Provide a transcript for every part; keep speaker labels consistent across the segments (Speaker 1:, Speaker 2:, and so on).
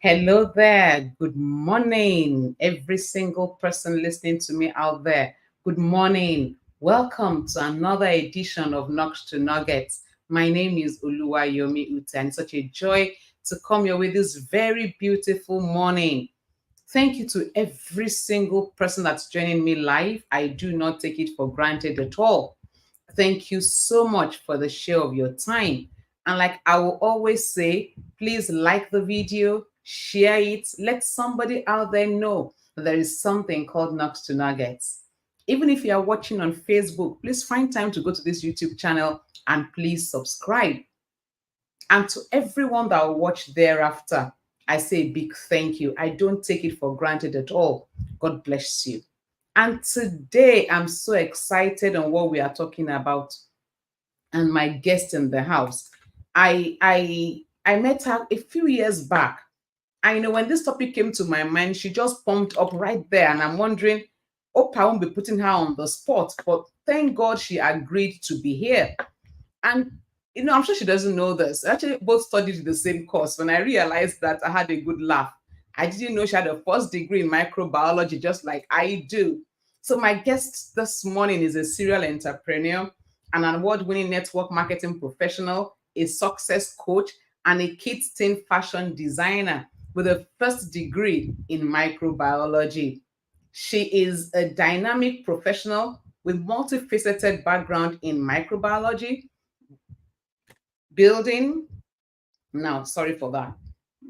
Speaker 1: Hello there. Good morning, every single person listening to me out there. Good morning. Welcome to another edition of Knocks to Nuggets. My name is Oluwayomi Uta, and it's such a joy to come here with this very beautiful morning. Thank you to every single person that's joining me live. I do not take it for granted at all. Thank you so much for the share of your time. And like I will always say, please like the video, share it, let somebody out there know that there is something called Knocks to Nuggets. Even if you are watching on Facebook, please find time to go to this YouTube channel and please subscribe. And to everyone that will watch thereafter, I say a big thank you. I don't take it for granted at all. God bless you. And today I'm so excited on what we are talking about and my guest in the house. I met her a few years back. I know when this topic came to my mind, she just pumped up right there, and I'm wondering, hope I won't be putting her on the spot, but thank God she agreed to be here. And I'm sure she doesn't know this. Actually, both studied the same course. When I realized that, I had a good laugh. I didn't know she had a first degree in microbiology, just like I do. So my guest this morning is a serial entrepreneur, an award-winning network marketing professional, a success coach, and a kids teen fashion designer with a first degree in microbiology. She is a dynamic professional with multifaceted background in microbiology, building, now sorry for that,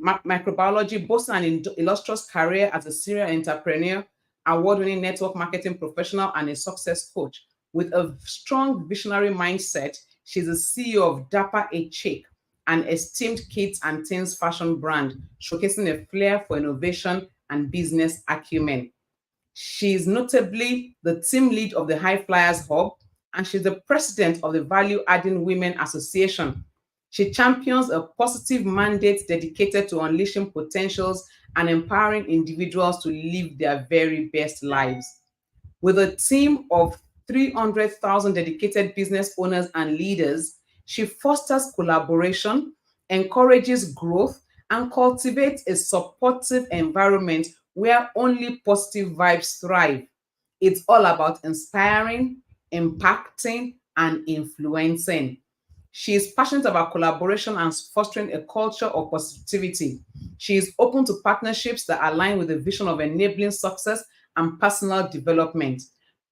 Speaker 1: microbiology, boasting an illustrious career as a serial entrepreneur, award-winning network marketing professional, and a success coach. With a strong visionary mindset, she's the CEO of Dapper A Chick, an esteemed kids and teens fashion brand, showcasing a flair for innovation and business acumen. She is notably the team lead of the High Flyers Hub, and she's the president of the Value Adding Women Association. She champions a positive mandate dedicated to unleashing potentials and empowering individuals to live their very best lives. With a team of 300,000 dedicated business owners and leaders, she fosters collaboration, encourages growth, and cultivates a supportive environment where only positive vibes thrive. It's all about inspiring, impacting, and influencing. She is passionate about collaboration and fostering a culture of positivity. She is open to partnerships that align with the vision of enabling success and personal development.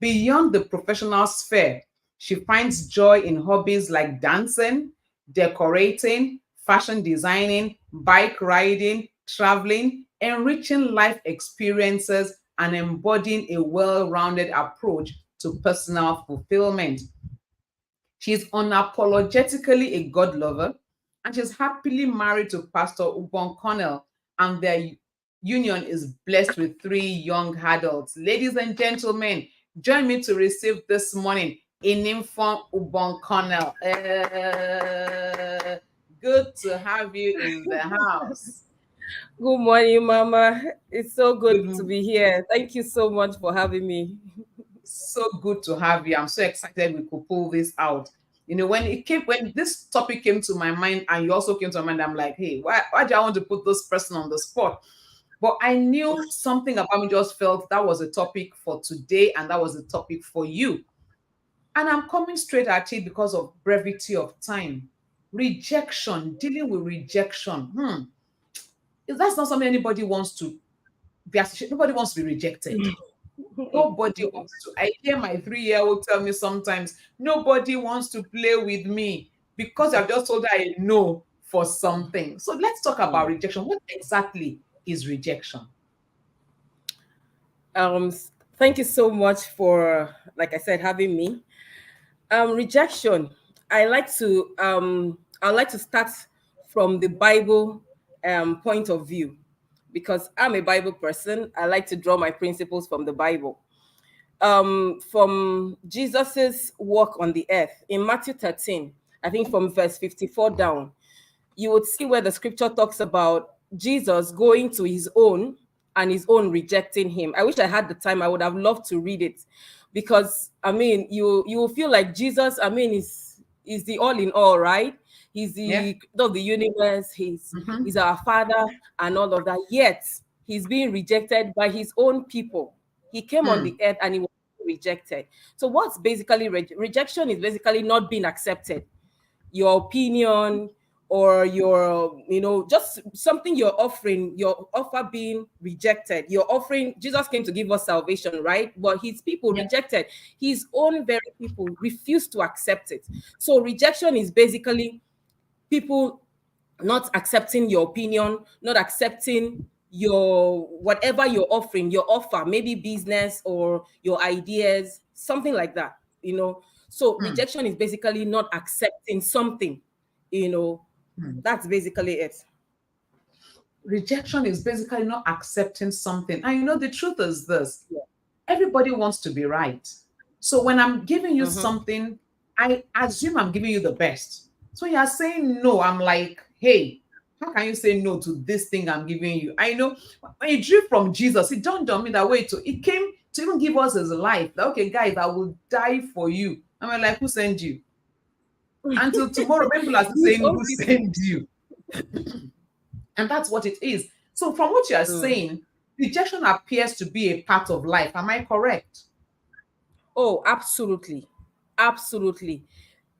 Speaker 1: Beyond the professional sphere, she finds joy in hobbies like dancing, decorating, fashion designing, bike riding, traveling, enriching life experiences, and embodying a well rounded approach to personal fulfillment. She's unapologetically a God lover, and she's happily married to Pastor Ubong-Colonel, and their union is blessed with three young adults. Ladies and gentlemen, join me to receive this morning Inimfon Ubong-Colonel. Good to have you in the house.
Speaker 2: Good morning, Mama. It's so good to
Speaker 1: Good,
Speaker 2: be here. Thank you so much for having me.
Speaker 1: so good to have you. I'm so excited we could pull this out. When this topic came to my mind and you also came to my mind, I'm like, hey, why do I want to put this person on the spot? But I knew something about me just felt that was a topic for today and that was a topic for you. And I'm coming straight at it because of brevity of time. Rejection, dealing with rejection. That's not something anybody wants to be associated. Nobody wants to be rejected. Nobody wants to. I hear my 3-year-old tell me sometimes, nobody wants to play with me because I've just told her a no for something. So let's talk about rejection. What exactly is rejection?
Speaker 2: Um, Thank you so much for, like I said, having me. Rejection. I like to start from the Bible point of view because I'm a Bible person. I like to draw my principles from the Bible. From Jesus's work on the earth in Matthew 13, I think from verse 54 down, you would see where the scripture talks about Jesus going to his own and his own rejecting him. I wish I had the time. I would have loved to read it because I mean, you will feel like Jesus. I mean, He's the all in all, right? He's
Speaker 1: Yeah.
Speaker 2: the creator of the universe. He's
Speaker 1: Mm-hmm.
Speaker 2: our father and all of that. Yet he's being rejected by his own people. He came on the
Speaker 1: Mm.
Speaker 2: earth and he was rejected. So what's basically rejection is basically not being accepted. Your opinion or your, just something you're offering, your offer being rejected. You're offering, Jesus came to give us salvation, right? But his people
Speaker 1: Yeah.
Speaker 2: rejected. His own very people refused to accept it. So rejection is basically people not accepting your opinion, not accepting your whatever you're offering, your offer, maybe business or your ideas, something like that, So
Speaker 1: Mm.
Speaker 2: rejection is basically not accepting something, you know.
Speaker 1: Mm.
Speaker 2: That's basically it.
Speaker 1: Rejection is basically not accepting something. And the truth is this:
Speaker 2: Yeah.
Speaker 1: everybody wants to be right. So when I'm giving you
Speaker 2: Mm-hmm.
Speaker 1: something, I assume I'm giving you the best. So you're saying no. I'm like, hey, how can you say no to this thing I'm giving you? I know when you drew from Jesus, it dawned on me that way too. It came to even give us his life. That, okay, guys, I will die for you. I'm like, who sent you? Until tomorrow, people are still
Speaker 2: His
Speaker 1: saying,
Speaker 2: own
Speaker 1: who
Speaker 2: people.
Speaker 1: sent you? And that's what it is. So from what you are
Speaker 2: Mm.
Speaker 1: saying, rejection appears to be a part of life. Am I correct?
Speaker 2: Oh, absolutely. Absolutely.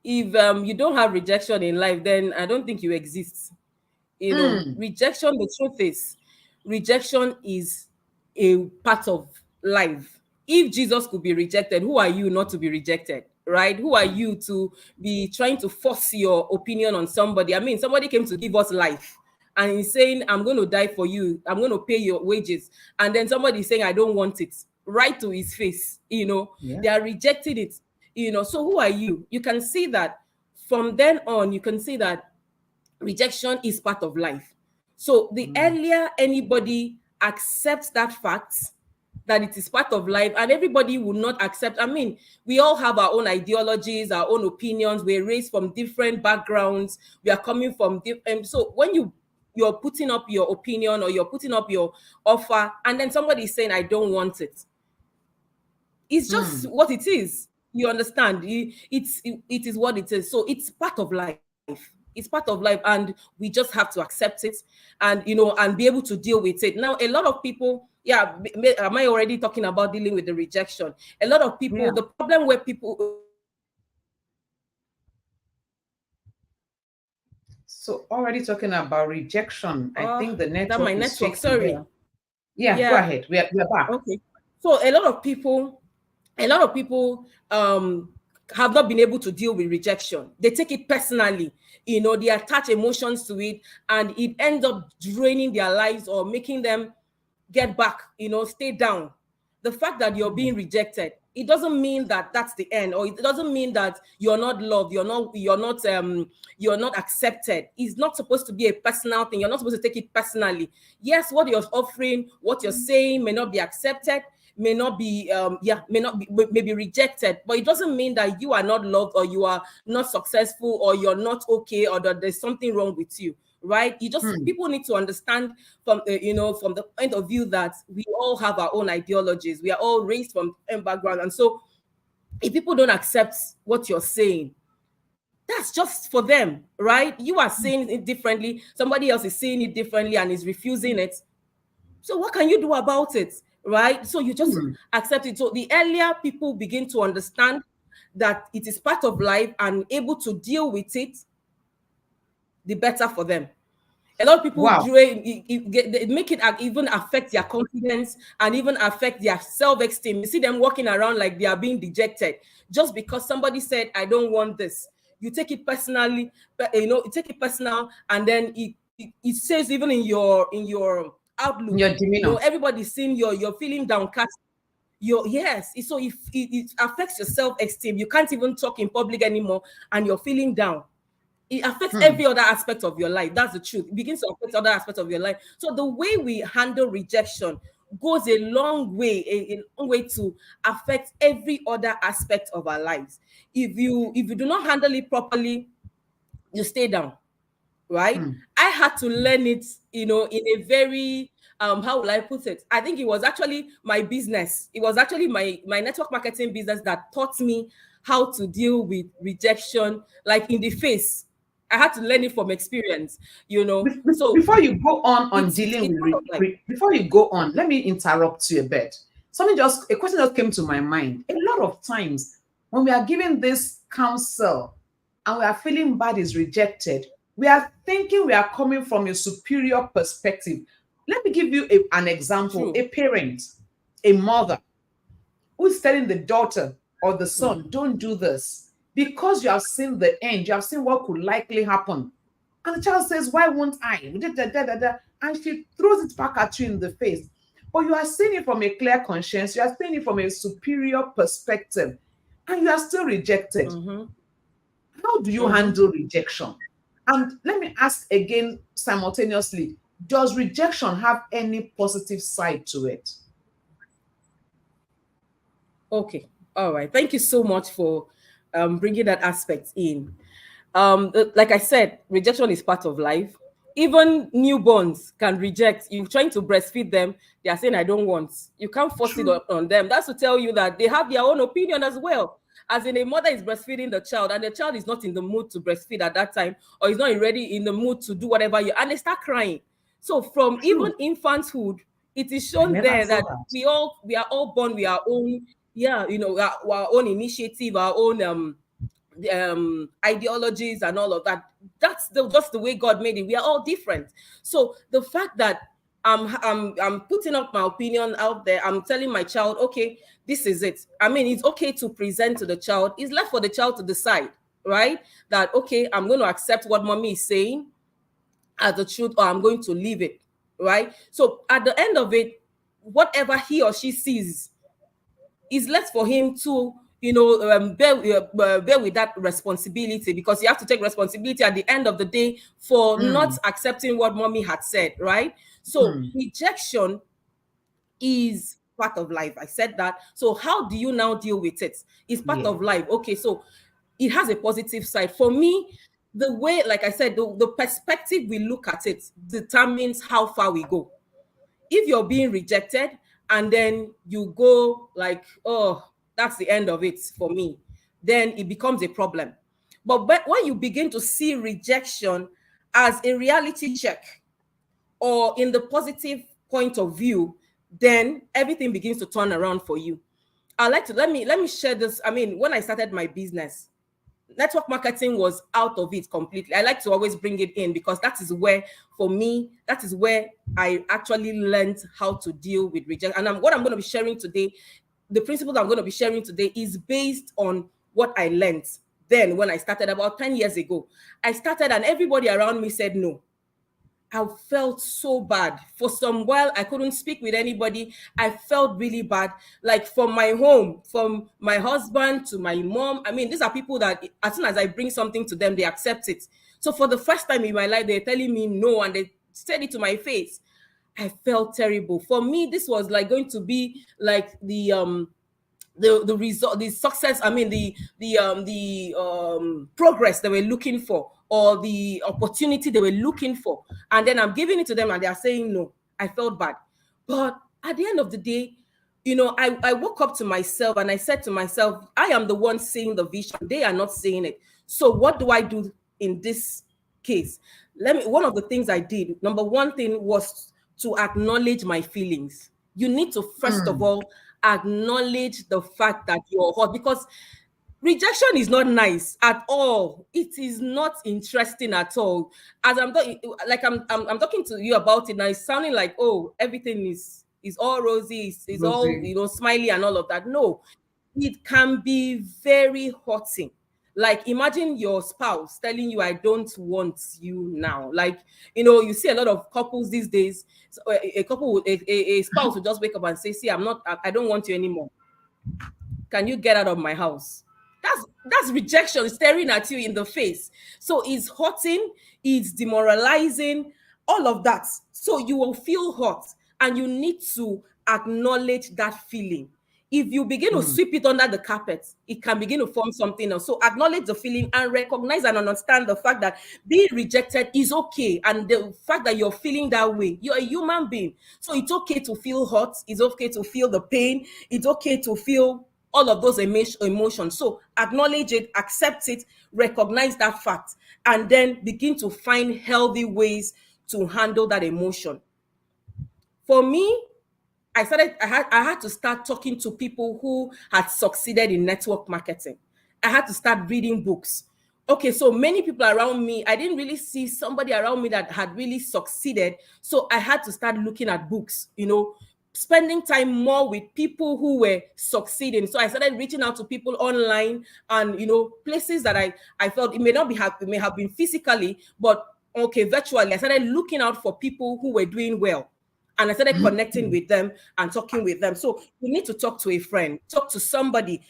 Speaker 2: If you don't have rejection in life, then I don't think you exist.
Speaker 1: Mm.
Speaker 2: Rejection, the truth is, rejection is a part of life. If Jesus could be rejected, who are you not to be rejected, right? Who are you to be trying to force your opinion on somebody? I mean, somebody came to give us life and he's saying, I'm going to die for you, I'm going to pay your wages, and then somebody is saying, I don't want it, right to his face.
Speaker 1: Yeah.
Speaker 2: They are rejecting it. So who are you? You can see that from then on, you can see that rejection is part of life. So the
Speaker 1: Mm.
Speaker 2: earlier anybody accepts that fact, that it is part of life, and everybody will not accept. I mean, we all have our own ideologies, our own opinions. We're raised from different backgrounds. We are coming from different. So when you're putting up your opinion or you're putting up your offer, and then somebody is saying, I don't want it, it's just
Speaker 1: Mm.
Speaker 2: what it is. You understand? It is what it is. So it's part of life. It's part of life, and we just have to accept it, and be able to deal with it. Now, a lot of people, yeah, am I already talking about dealing with the rejection? A lot of people,
Speaker 1: Yeah.
Speaker 2: the problem where people
Speaker 1: So already talking about rejection, I think the
Speaker 2: that my
Speaker 1: network is
Speaker 2: network,
Speaker 1: shaky
Speaker 2: sorry.
Speaker 1: here. Yeah, go
Speaker 2: Yeah.
Speaker 1: ahead. We are back.
Speaker 2: Okay. So a lot of people have not been able to deal with rejection. They take it personally. They attach emotions to it, and it ends up draining their lives or making them get back, stay down. The fact that you're being rejected, it doesn't mean that that's the end, or it doesn't mean that you're not loved, you're not accepted. It's not supposed to be a personal thing. You're not supposed to take it personally. Yes, what you're offering, what you're saying may not be accepted, may not be may not be, may be rejected, but it doesn't mean that you are not loved, or you are not successful, or you're not okay, or that there's something wrong with you, right? You just
Speaker 1: Mm.
Speaker 2: People need to understand from the point of view that we all have our own ideologies. We are all raised from different background, and so if people don't accept what you're saying, that's just for them, right? You are saying it differently, somebody else is saying it differently and is refusing it. So what can you do about it, right? So you just
Speaker 1: Mm.
Speaker 2: accept it. So the earlier people begin to understand that it is part of life and able to deal with it, the better for them. A lot of people
Speaker 1: Wow.
Speaker 2: they make it even affect their confidence and even affect their self-esteem. You see them walking around like they are being dejected just because somebody said, I don't want this. You take it personally, but you take it personal, and then it says even in your outlook,
Speaker 1: Your demeanor.
Speaker 2: everybody's seeing you're feeling downcast. Yes, so if it affects your self-esteem, you can't even talk in public anymore, and you're feeling down. It affects
Speaker 1: Mm.
Speaker 2: every other aspect of your life. That's the truth. It begins to affect other aspects of your life. So the way we handle rejection goes a long way, a long way to affect every other aspect of our lives. If you do not handle it properly, you stay down, right?
Speaker 1: Mm.
Speaker 2: I had to learn it, in a very how will I put it? I think it was actually my business. It was actually my network marketing business that taught me how to deal with rejection, like in the face. I had to learn it from experience, So
Speaker 1: Before you go on dealing
Speaker 2: it's
Speaker 1: with
Speaker 2: part of life.
Speaker 1: before you go on, let me interrupt you a bit. A question just came to my mind. A lot of times when we are given this counsel and we are feeling bad is rejected, we are thinking we are coming from a superior perspective. Let me give you an example.
Speaker 2: True.
Speaker 1: A parent, a mother who's telling the daughter or the son, don't do this because you have seen the end, you have seen what could likely happen. And the child says, why won't I? And she throws it back at you in the face. But you are seeing it from a clear conscience, you are seeing it from a superior perspective, and you are still rejected.
Speaker 2: Mm-hmm.
Speaker 1: How do you
Speaker 2: Mm-hmm.
Speaker 1: handle rejection? And let me ask again simultaneously, does rejection have any positive side to it?
Speaker 2: Okay. All right. Thank you so much for bringing that aspect in. Like I said, rejection is part of life. Even newborns can reject. You're trying to breastfeed them, they are saying, I don't want. You can't force it
Speaker 1: True.
Speaker 2: on them. That's to tell you that they have their own opinion as well. As in, a mother is breastfeeding the child, and the child is not in the mood to breastfeed at that time, or is not already in the mood to do whatever and they start crying. So, from even
Speaker 1: True.
Speaker 2: infanthood, it is
Speaker 1: I
Speaker 2: shown
Speaker 1: never
Speaker 2: there
Speaker 1: saw
Speaker 2: that
Speaker 1: that.
Speaker 2: we are all born with our own, yeah, our own initiative, our own ideologies and all of that. That's just the way God made it. We are all different. So the fact that I'm putting up my opinion out there, I'm telling my child, okay, this is it. I mean, it's okay to present to the child. It's left for the child to decide, right? That okay, I'm going to accept what mommy is saying as the truth, or I'm going to leave it, right? So at the end of it, whatever he or she sees is left for him to bear with that responsibility, because you have to take responsibility at the end of the day for not
Speaker 1: Mm,
Speaker 2: accepting what mommy had said, right? So
Speaker 1: mm,
Speaker 2: rejection is part of life. I said that. So how do you now deal with it? It's part
Speaker 1: yeah.
Speaker 2: of life. Okay, so it has a positive side for me. The way, like I said, the perspective we look at it determines how far we go. If you're being rejected and then you go like, oh, that's the end of it for me, then it becomes a problem. But when you begin to see rejection as a reality check, or in the positive point of view, then everything begins to turn around for you. I like to let me share this. I mean, when I started my business, network marketing was out of it completely. I like to always bring it in because that is where, for me, that is where I actually learned how to deal with rejection. And what I'm going to be sharing today, the principles I'm going to be sharing today, is based on what I learned then when I started about 10 years ago. I started and everybody around me said no. I felt so bad. For some while, I couldn't speak with anybody. I felt really bad. Like from my home, from my husband to my mom. I mean, these are people that as soon as I bring something to them, they accept it. So for the first time in my life, they're telling me no, and they said it to my face. I felt terrible. For me, this was like going to be like the result, the success, I mean the progress they were looking for, or the opportunity they were looking for, and then I'm giving it to them and they are saying no. I felt bad. But at the end of the day, I woke up to myself and I said to myself, I am the one seeing the vision, they are not seeing it. So what do I do in this case? One of the things I did, number one thing, was to acknowledge my feelings. You need to first of
Speaker 1: Mm,
Speaker 2: all acknowledge the fact that you're hurt, because rejection is not nice at all. It is not interesting at all. As I'm talking, like I'm talking to you about it now, it's sounding like, oh, everything is all rosy, is all
Speaker 1: Rosie.
Speaker 2: smiley and all of that. No, it can be very hurting. Like imagine your spouse telling you, I don't want you now. Like, you see a lot of couples these days. So a couple, a spouse will just wake up and say, see, I don't want you anymore. Can you get out of my house? That's rejection staring at you in the face. So it's hurting, it's demoralizing, all of that. So you will feel hurt, and you need to acknowledge that feeling. If you begin to
Speaker 1: Mm,
Speaker 2: sweep it under the carpet, it can begin to form something else. So acknowledge the feeling and recognize and understand the fact that being rejected is okay. And the fact that you're feeling that way, you're a human being. So it's okay to feel hurt. It's okay to feel the pain. It's okay to feel all of those emotions. So acknowledge it, accept it, recognize that fact, and then begin to find healthy ways to handle that emotion. For me, I had to start talking to people who had succeeded in network marketing. I had to start reading books. Okay, so many people around me, I didn't really see somebody around me that had really succeeded. So I had to start looking at books, spending time more with people who were succeeding. So I started reaching out to people online and places that I felt it may not be it may have been physically, but okay, virtually. I started looking out for people who were doing well, and I started connecting with them and talking with them. So you need to talk to a friend, talk to somebody,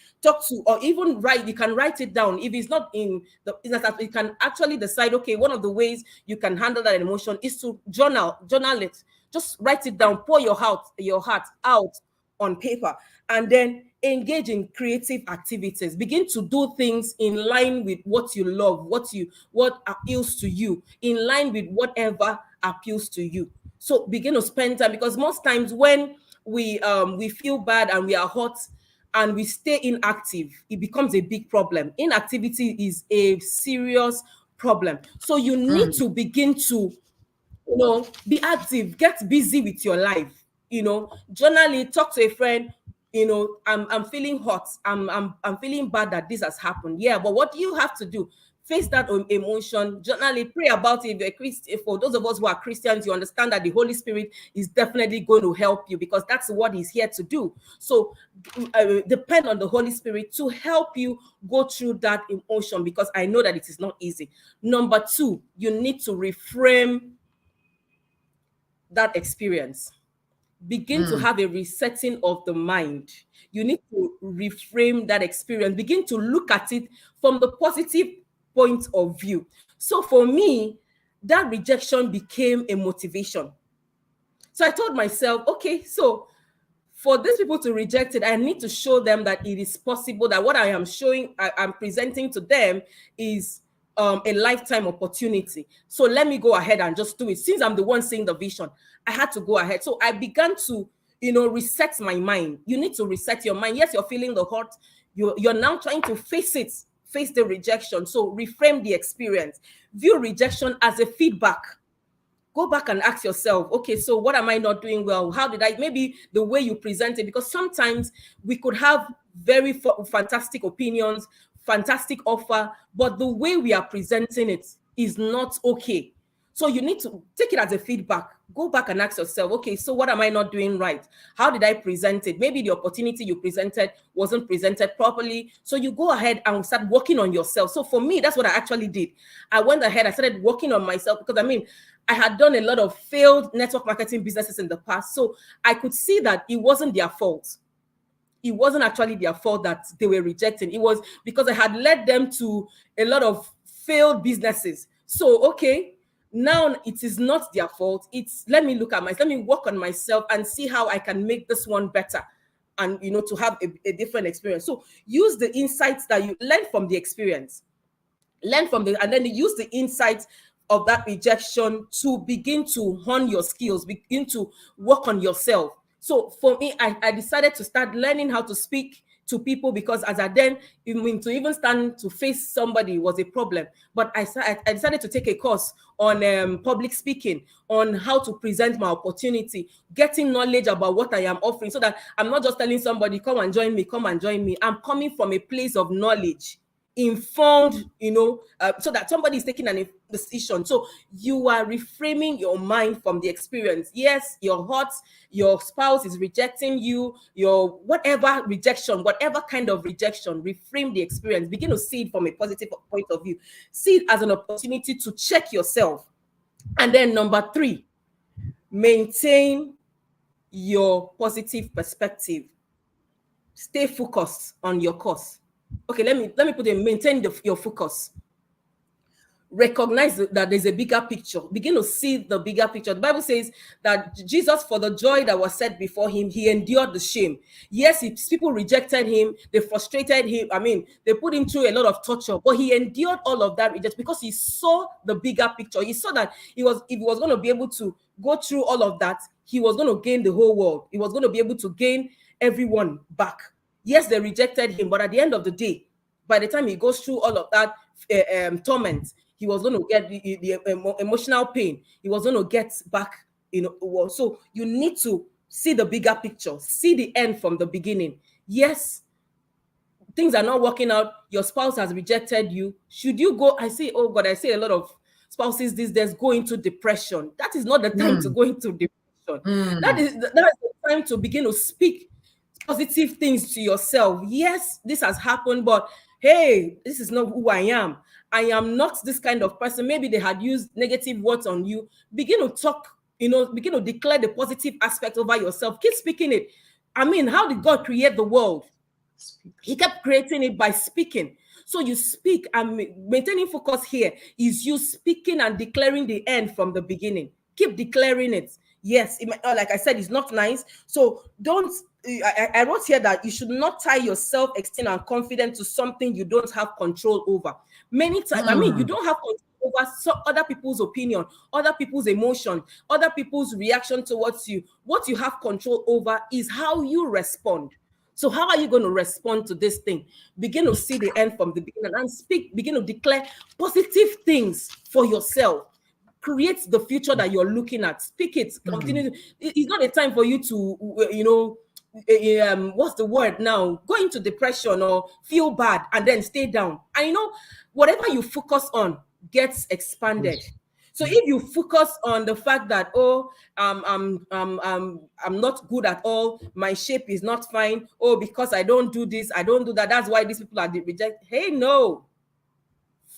Speaker 2: or even write. You can write it down. If it's not in the, you can actually decide. Okay, one of the ways you can handle that emotion is to journal it. Just write it down. Pour your heart out on paper, and then engage in creative activities. Begin to do things in line with what you love, what appeals to you, in line with whatever appeals to you. So begin to spend time, because most times when we feel bad and we are hot and we stay inactive, it becomes a big problem. Inactivity is a serious problem. So you need to begin to be active, get busy with your life, journal it, talk to a friend. I'm feeling hot, I'm feeling bad that this has happened. Yeah, but what do you have to do? Face that emotion, journal it, pray about it. If you're a Christian, for those of us who are Christians, you understand that the Holy Spirit is definitely going to help you, because that's what he's here to do. So depend on the Holy Spirit to help you go through that emotion, because I know that it is not easy. Number two, you need to reframe that experience. Begin to have a resetting of the mind. You need to reframe that experience. Begin to look at it from the positive point of view. So for me, that rejection became a motivation. So I told myself, okay, so for these people to reject it, I need to show them that it is possible, that what I am showing, I'm presenting to them is a lifetime opportunity. So let me go ahead and just do it. Since I'm the one seeing the vision, I had to go ahead. So I began to, reset my mind. You need to reset your mind. Yes, you're feeling the hurt. You're now trying to face it, face the rejection. So reframe the experience. View rejection as a feedback. Go back and ask yourself, okay, so what am I not doing well? How did I, maybe the way you present it, because sometimes we could have very fantastic opinions, fantastic offer, but the way we are presenting it is not okay. So you need to take it as a feedback. Go back and ask yourself, okay, so what am I not doing right? How did I present it? Maybe the opportunity you presented wasn't presented properly. So you go ahead and start working on yourself. So for me, that's what I actually did. I went ahead, I started working on myself, because I had done a lot of failed network marketing businesses in the past. So I could see that it wasn't their fault. It wasn't actually their fault that they were rejecting. It was because I had led them to a lot of failed businesses. So, okay, now it is not their fault. It's, let me look at myself, let me work on myself and see how I can make this one better, and, to have a different experience. So use the insights that you learn from the experience, and then use the insights of that rejection to begin to hone your skills, begin to work on yourself. So for me, I decided to start learning how to speak to people, because as I then, to even stand to face somebody was a problem. But I decided to take a course on public speaking, on how to present my opportunity, getting knowledge about what I am offering, so that I'm not just telling somebody, come and join me, come and join me. I'm coming from a place of knowledge, informed, so that somebody is taking a decision. So you are reframing your mind from the experience. Yes, you're hot, your spouse is rejecting you, your whatever rejection, whatever kind of rejection, reframe the experience. Begin to see it from a positive point of view. See it as an opportunity to check yourself. And then number three, maintain your positive perspective. Stay focused on your course. Okay, let me put it, maintain your focus. Recognize that there's a bigger picture. Begin to see the bigger picture. The Bible says that Jesus, for the joy that was set before him, he endured the shame. Yes, people rejected him, they frustrated him. They put him through a lot of torture, but he endured all of that rejection because he saw the bigger picture. He saw that if he was going to be able to go through all of that, he was going to gain the whole world. He was going to be able to gain everyone back. Yes, they rejected him, but at the end of the day, by the time he goes through all of that torment, he was going to get the emotional pain. He was going to get back, So you need to see the bigger picture, see the end from the beginning. Yes, things are not working out, your spouse has rejected you. Should you go? I say, oh God, I say a lot of spouses these days go into depression. That is not the time to
Speaker 1: Mm,
Speaker 2: go into depression.
Speaker 1: mm,
Speaker 2: That is the time to begin to speak positive things to yourself. Yes, this has happened, but hey, this is not who I am. I am not this kind of person. Maybe they had used negative words on you. Begin to talk, begin to declare the positive aspect over yourself. Keep speaking it. I mean, how did God create the world?
Speaker 1: speak.
Speaker 2: He kept creating it by speaking. So you speak, and maintaining focus here is you speaking and declaring the end from the beginning. Keep declaring it. Yes, like I said, it's not nice. So don't. I wrote here that you should not tie your self-esteem and confidence to something you don't have control over. Many times, I mean, you
Speaker 1: Mm,
Speaker 2: don't have control over other people's opinion, other people's emotion, other people's reaction towards you. What you have control over is how you respond. So how are you going to respond to this thing? Begin to see the end from the beginning and speak, begin to declare positive things for yourself. Create the future that you're looking at. Speak it.
Speaker 1: mm,
Speaker 2: Continue. It's not a time for you to, what's the word now? Go into depression or feel bad and then stay down. And whatever you focus on gets expanded. So if you focus on the fact that, oh, I'm not good at all, my shape is not fine, oh, because I don't do this, I don't do that, that's why these people are rejected. Hey, no.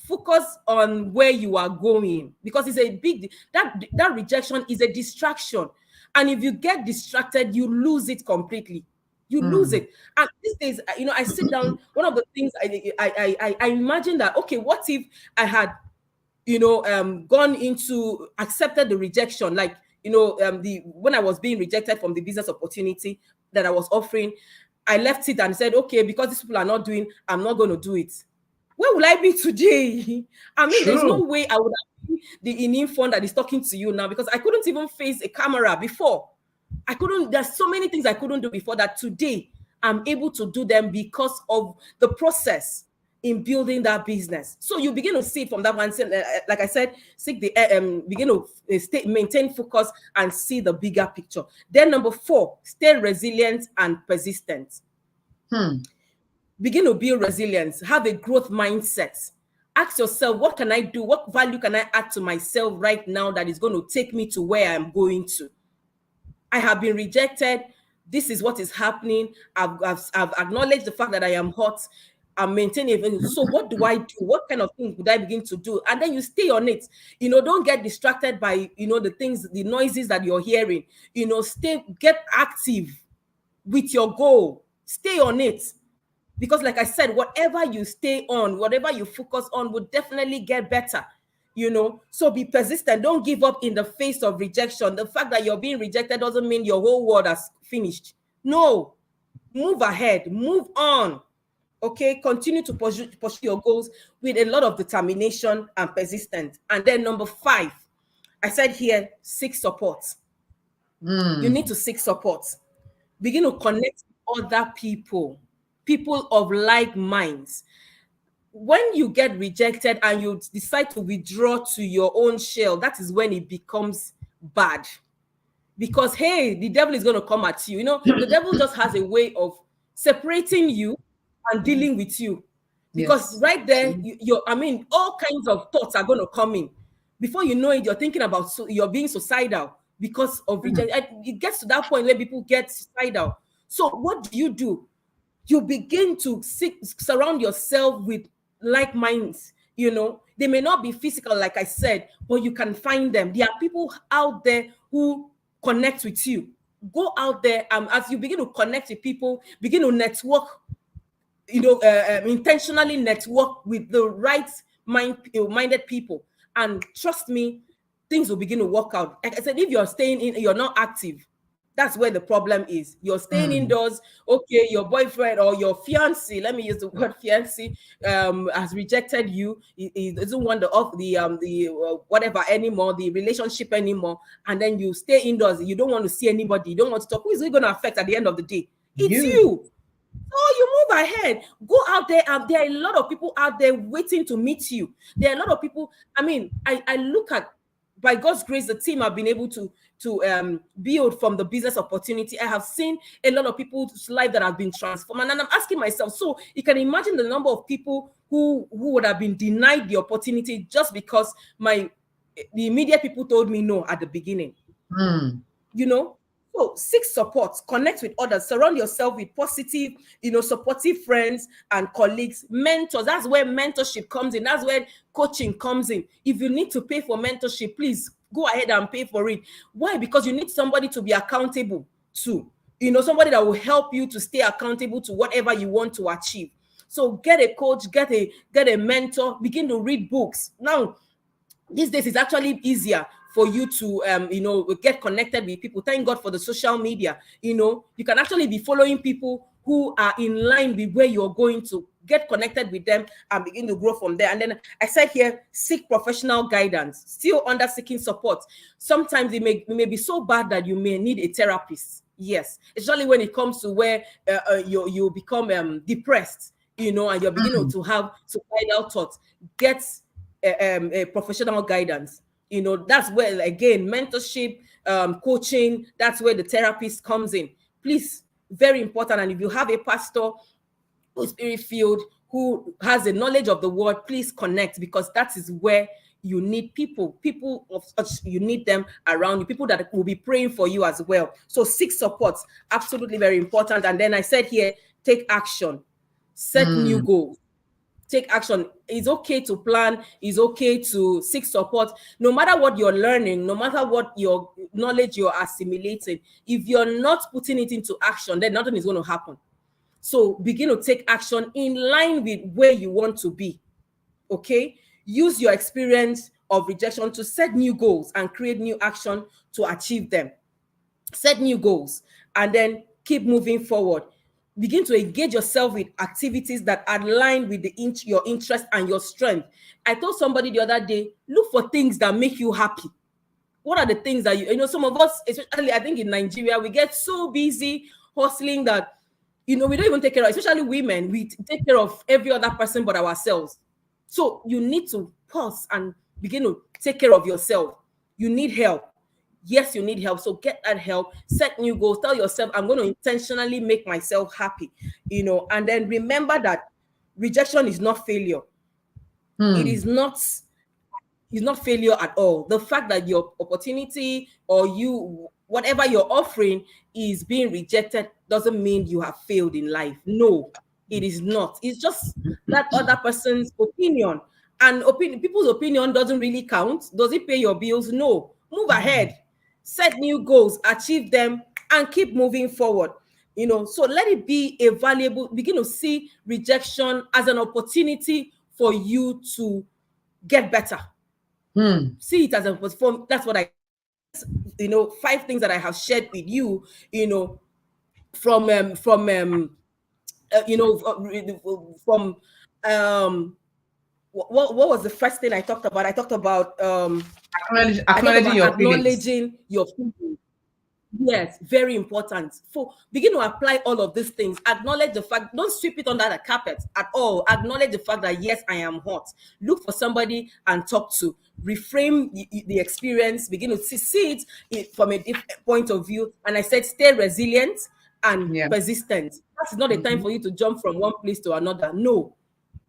Speaker 2: Focus on where you are going, because it's a big, that rejection is a distraction. And if you get distracted, you lose it completely. You lose
Speaker 1: mm,
Speaker 2: it. And these days, I sit down. One of the things I imagine that, okay, what if I had gone into accepted the rejection, like the when I was being rejected from the business opportunity that I was offering, I left it and said, okay, because these people are not doing, I'm not going to do it. Where will I be today? I mean, there's no
Speaker 1: true.
Speaker 2: way I would have been the Inimfon that is talking to you now, because I couldn't even face a camera before. I couldn't, there's so many things I couldn't do before that today I'm able to do them because of the process in building that business. So you begin to see it from that one. Like I said, seek the begin to maintain focus and see the bigger picture. Then number 4, stay resilient and persistent.
Speaker 1: Hmm.
Speaker 2: Begin to build resilience, have a growth mindset. Ask yourself, what can I do? What value can I add to myself right now that is going to take me to where I'm going to? I have been rejected. This is what is happening. I've acknowledged the fact that I am hot. I'm maintaining. So what do I do? What kind of things would I begin to do? And then you stay on it. Don't get distracted by the things, the noises that you're hearing. Get active with your goal. Stay on it. Because like I said, whatever you stay on, whatever you focus on will definitely get better. So be persistent. Don't give up in the face of rejection. The fact that you're being rejected doesn't mean your whole world has finished. No, move ahead, move on. Okay, continue to pursue your goals with a lot of determination and persistence. And then number 5, I said here, seek support. You
Speaker 1: Mm,
Speaker 2: need to seek support. Begin to connect with other people of like minds. When you get rejected and you decide to withdraw to your own shell, that is when it becomes bad. Because hey, the devil is going to come at you. The devil just has a way of separating you and dealing with you. Because
Speaker 1: yes.
Speaker 2: right there,
Speaker 1: True.
Speaker 2: all kinds of thoughts are going to come in. Before you know it, you're thinking about, you're being suicidal because of
Speaker 1: Mm,
Speaker 2: rejection. It gets to that point where people get suicidal. So what do? You begin to surround yourself with like minds. They may not be physical, like I said, but you can find them. There are people out there who connect with you. Go out there, as you begin to connect with people, begin to network, intentionally network with the right minded people, and trust me, things will begin to work out. Like I said, if you're staying in, you're not active. That's where the problem is. You're staying
Speaker 1: mm,
Speaker 2: indoors. Okay, your boyfriend or your fiance, let me use the word fiance, has rejected you. He doesn't want the whatever anymore, the relationship anymore. And then you stay indoors. You don't want to see anybody. You don't want to talk. Who is it going to affect at the end of the day? It's
Speaker 1: you.
Speaker 2: you. So you move ahead, go out there, and there are a lot of people out there waiting to meet you. There are a lot of people. I mean, I look at, by God's grace, the team have been able to build from the business opportunity. I have seen a lot of people's life that have been transformed, and I'm asking myself. So you can imagine the number of people who would have been denied the opportunity just because the immediate people told me no at the beginning. You know, so seek support, connect with others, surround yourself with positive, supportive friends and colleagues, mentors. That's where mentorship comes in. That's where coaching comes in. If you need to pay for mentorship, please go ahead and pay for it. Why? Because you need somebody to be accountable to, somebody that will help you to stay accountable to whatever you want to achieve. So get a coach, get a mentor, begin to read books. Now, these days it's actually easier for you to get connected with people. Thank God for the social media. You can actually be following people who are in line with where you're going to. Get connected with them and begin to grow from there. And then I said here, seek professional guidance. Still under seeking support. Sometimes it may be so bad that you may need a therapist. Yes, especially when it comes to where you become depressed, and you're beginning to have suicidal thoughts. Get a professional guidance. That's where, again, mentorship, coaching, that's where the therapist comes in. Please, very important. And if you have a pastor who's spirit-filled, who has a knowledge of the word, please connect, because that is where you need people you need them around you, people that will be praying for you as well. So seek support, absolutely very important. And then I said here, take action, set new goals. Take action. It's okay to plan. It's okay to seek support. No matter what you're learning, no matter what your knowledge you're assimilating, if you're not putting it into action, then nothing is going to happen. So begin to take action in line with where you want to be. Okay? Use your experience of rejection to set new goals and create new action to achieve them. Set new goals and then keep moving forward. Begin to engage yourself with activities that align with your interest and your strength. I told somebody the other day, look for things that make you happy. What are the things that some of us, especially I think in Nigeria, we get so busy hustling that, we don't even take care of, especially women, we take care of every other person but ourselves. So you need to pause and begin to take care of yourself. You need help. Yes, you need help. So get that help, set new goals, tell yourself, I'm going to intentionally make myself happy, and then remember that rejection is not failure. It is not failure at all. The fact that your opportunity or whatever you're offering is being rejected doesn't mean you have failed in life. No, it is not. It's just that other person's opinion. And people's opinion doesn't really count. Does it pay your bills? No. Move ahead. Set new goals, achieve them, and keep moving forward. So let it be a valuable, begin to see rejection as an opportunity for you to get better. See it as a platform. That's what 5 things that I have shared with you, from what was the first thing I talked about? I talked about
Speaker 1: acknowledging your feelings.
Speaker 2: Acknowledging your feelings. Yes, very important. Begin to apply all of these things. Acknowledge the fact, don't sweep it under the carpet at all. Acknowledge the fact that yes, I am hot. Look for somebody and talk to. Reframe the experience. Begin to see it from a different point of view. And I said, stay resilient and persistent. That's not a time for you to jump from one place to another. No.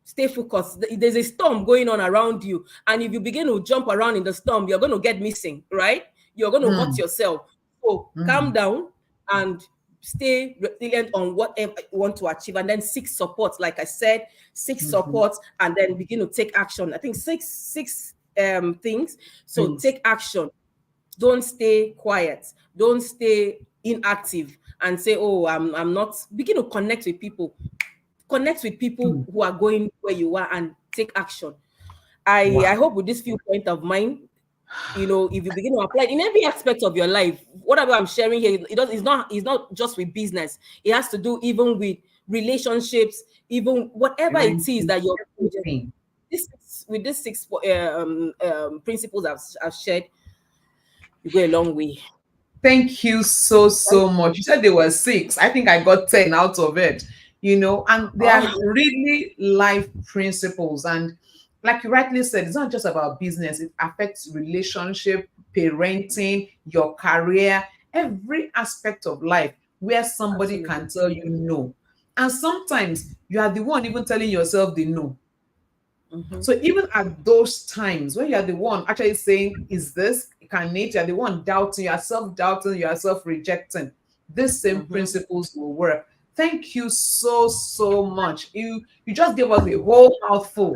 Speaker 2: Stay focused. There's a storm going on around you. And if you begin to jump around in the storm, you're going to get missing, right? You're going to hurt yourself. So calm down and stay resilient on whatever you want to achieve. And then seek support. Like I said, seek support and then begin to take action. I think six things. So take action. Don't stay quiet. Don't stay inactive and say, oh, I'm not. Begin to connect with people. Connect with people who are going where you are and take action. I hope with this few points of mine, if you begin to apply it in every aspect of your life, whatever I'm sharing here, it's not just with business. It has to do even with relationships, even whatever it is that you're doing. With these 6 principles I've shared, you go a long way.
Speaker 1: Thank you so much. You said there were 6. I think I got 10 out of it. and they are
Speaker 2: Oh,
Speaker 1: really life principles. And like you rightly said, it's not just about business, it affects relationship, parenting, your career, every aspect of life where somebody
Speaker 2: absolutely.
Speaker 1: can tell you no. And sometimes you are the one even telling yourself the no.
Speaker 2: Mm-hmm.
Speaker 1: So even at those times when you are the one actually saying, is this, can it, you're the one doubting, you are self-doubting, you are self-rejecting, these same
Speaker 2: Mm-hmm.
Speaker 1: principles will work. Thank you so, so much. You just gave us a whole mouthful,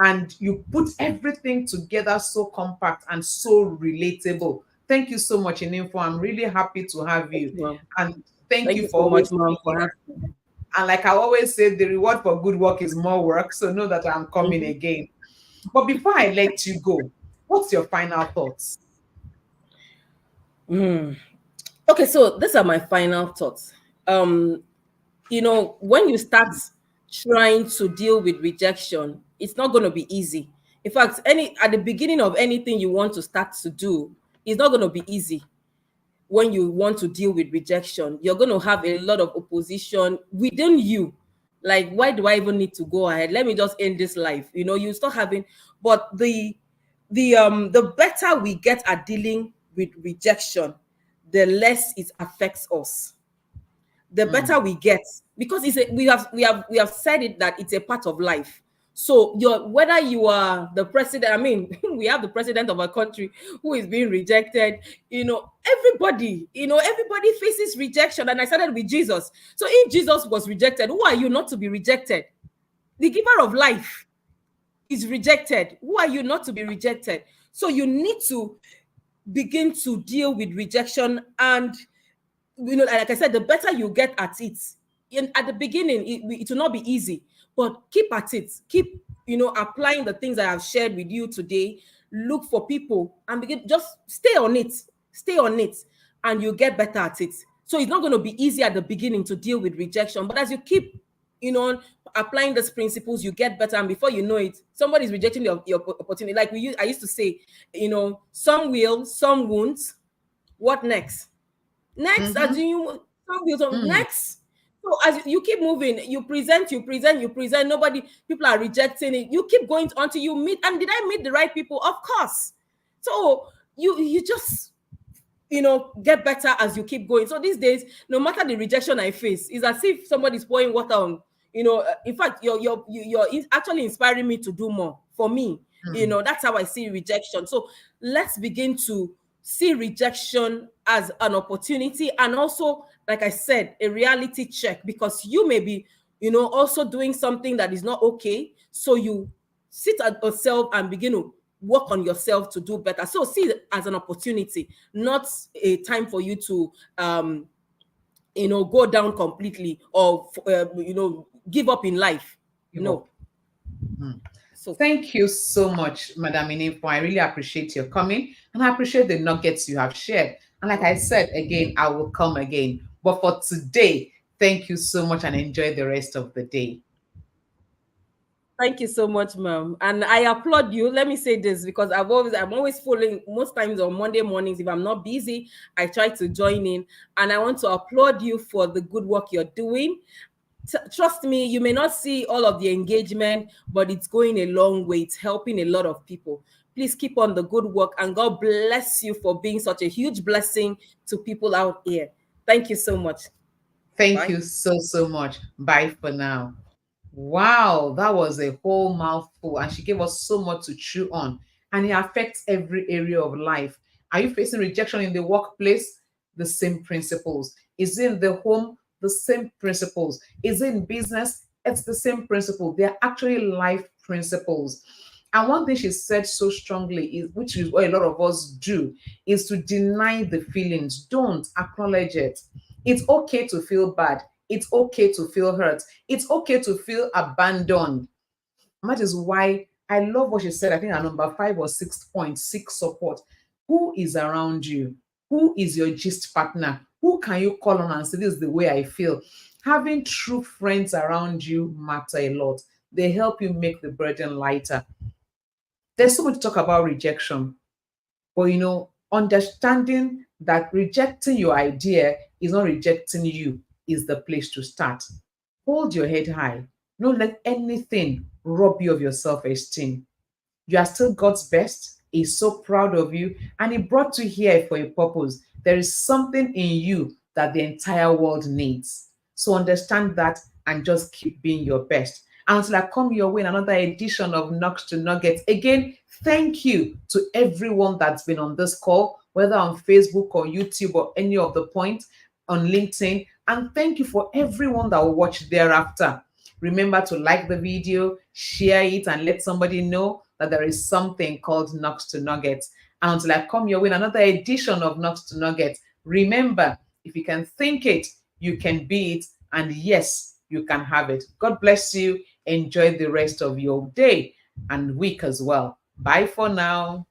Speaker 1: and you put everything together so compact and so relatable. Thank you so much, Inimfo. I'm really happy to have
Speaker 2: Thank
Speaker 1: you.
Speaker 2: you, ma'am.
Speaker 1: And thank
Speaker 2: Thank
Speaker 1: you
Speaker 2: you
Speaker 1: for
Speaker 2: so much,
Speaker 1: always
Speaker 2: ma'am,
Speaker 1: being
Speaker 2: for
Speaker 1: here.
Speaker 2: having me.
Speaker 1: And like I always say, the reward for good work is more work. So know that I'm coming
Speaker 2: Mhm.
Speaker 1: again. But before I let you go, what's your final thoughts?
Speaker 2: Mm. Okay, so these are my final thoughts. Um, when you start trying to deal with rejection, it's not going to be easy. In fact, any at the beginning of anything you want to start to do, it's not going to be easy. When you want to deal with rejection, you're going to have a lot of opposition within you. Like, why do I even need to go ahead? Let me just end this life. You start having, but the better we get at dealing with rejection, the less it affects us, the better
Speaker 1: Mm,
Speaker 2: we get, because we have said it that it's a part of life. So whether you are the president, I mean, we have the president of our country who is being rejected. Everybody faces rejection. And I started with Jesus. So if Jesus was rejected, who are you not to be rejected? The giver of life is rejected. Who are you not to be rejected? So you need to begin to deal with rejection. And like I said, the better you get at it, at the beginning, it will not be easy, but keep at it. Keep, applying the things I have shared with you today. Look for people and begin, just stay on it, and you get better at it. So it's not going to be easy at the beginning to deal with rejection, but as you keep, applying these principles, you get better. And before you know it, somebody's rejecting your opportunity. Like I used to say, some will, some won't. What next? Next, as
Speaker 1: mm-hmm,
Speaker 2: you some will
Speaker 1: mm,
Speaker 2: next. So as you keep moving, you present. Nobody, people are rejecting it. You keep going until you meet. And did I meet the right people? Of course. So you just, get better as you keep going. So these days, no matter the rejection I face, it's as if somebody's pouring water on. In fact, you're actually inspiring me to do more for me.
Speaker 1: mm.
Speaker 2: That's how I see rejection. So let's begin to see rejection as an opportunity, and also, like I said, a reality check, because you may be, also doing something that is not okay. So you sit at yourself and begin to work on yourself to do better. So see it as an opportunity, not a time for you to go down completely, or give up in life.
Speaker 1: Give up.
Speaker 2: No.
Speaker 1: Mm.
Speaker 2: So
Speaker 1: Thank you so much, Madam Inimfo. I really appreciate your coming, and I appreciate the nuggets you have shared. And like I said again, I will come again. But for today, thank you so much and enjoy the rest of the day.
Speaker 2: thank you so much, ma'am. And I applaud you. Let me say this, because I'm always following, most times on Monday mornings. If I'm not busy, I try to join in. And I want to applaud you for the good work you're doing. Trust me, you may not see all of the engagement, but it's going a long way. It's helping a lot of people. Please keep on the good work, and God bless you for being such a huge blessing to people out here. Thank you so much.
Speaker 1: Thank
Speaker 2: Bye.
Speaker 1: you so, so much. Bye for now. Wow, that was a whole mouthful, and she gave us so much to chew on. And it affects every area of life. Are you facing rejection in the workplace? The same principles. Is it in the home? The same principles. Is it in business? It's the same principle. They're actually life principles. And one thing she said so strongly, is, which is what a lot of us do, is to deny the feelings. Don't acknowledge it. It's okay to feel bad. It's okay to feel hurt. It's okay to feel abandoned. And that is why I love what she said. I think at number 5 or 6 point, seek support. Who is around you? Who is your gist partner? Who can you call on and say, this is the way I feel? Having true friends around you matter a lot. They help you make the burden lighter. There's so much to talk about rejection, but understanding that rejecting your idea is not rejecting you is the place to start. hold your head high. Don't let anything rob you of your self-esteem. You are still God's best. He's so proud of you, and He brought you here for a purpose. There is something in you that the entire world needs. So understand that and just keep being your best. Until I come your way in another edition of Knocks to Nuggets. Again, thank you to everyone that's been on this call, whether on Facebook or YouTube or any of the points on LinkedIn. And thank you for everyone that will watch thereafter. Remember to like the video, share it, and let somebody know that there is something called Knocks to Nuggets. And until I come your way in another edition of Knocks to Nuggets, remember, if you can think it, you can be it. And yes, you can have it. God bless you. Enjoy the rest of your day and week as well. Bye for now.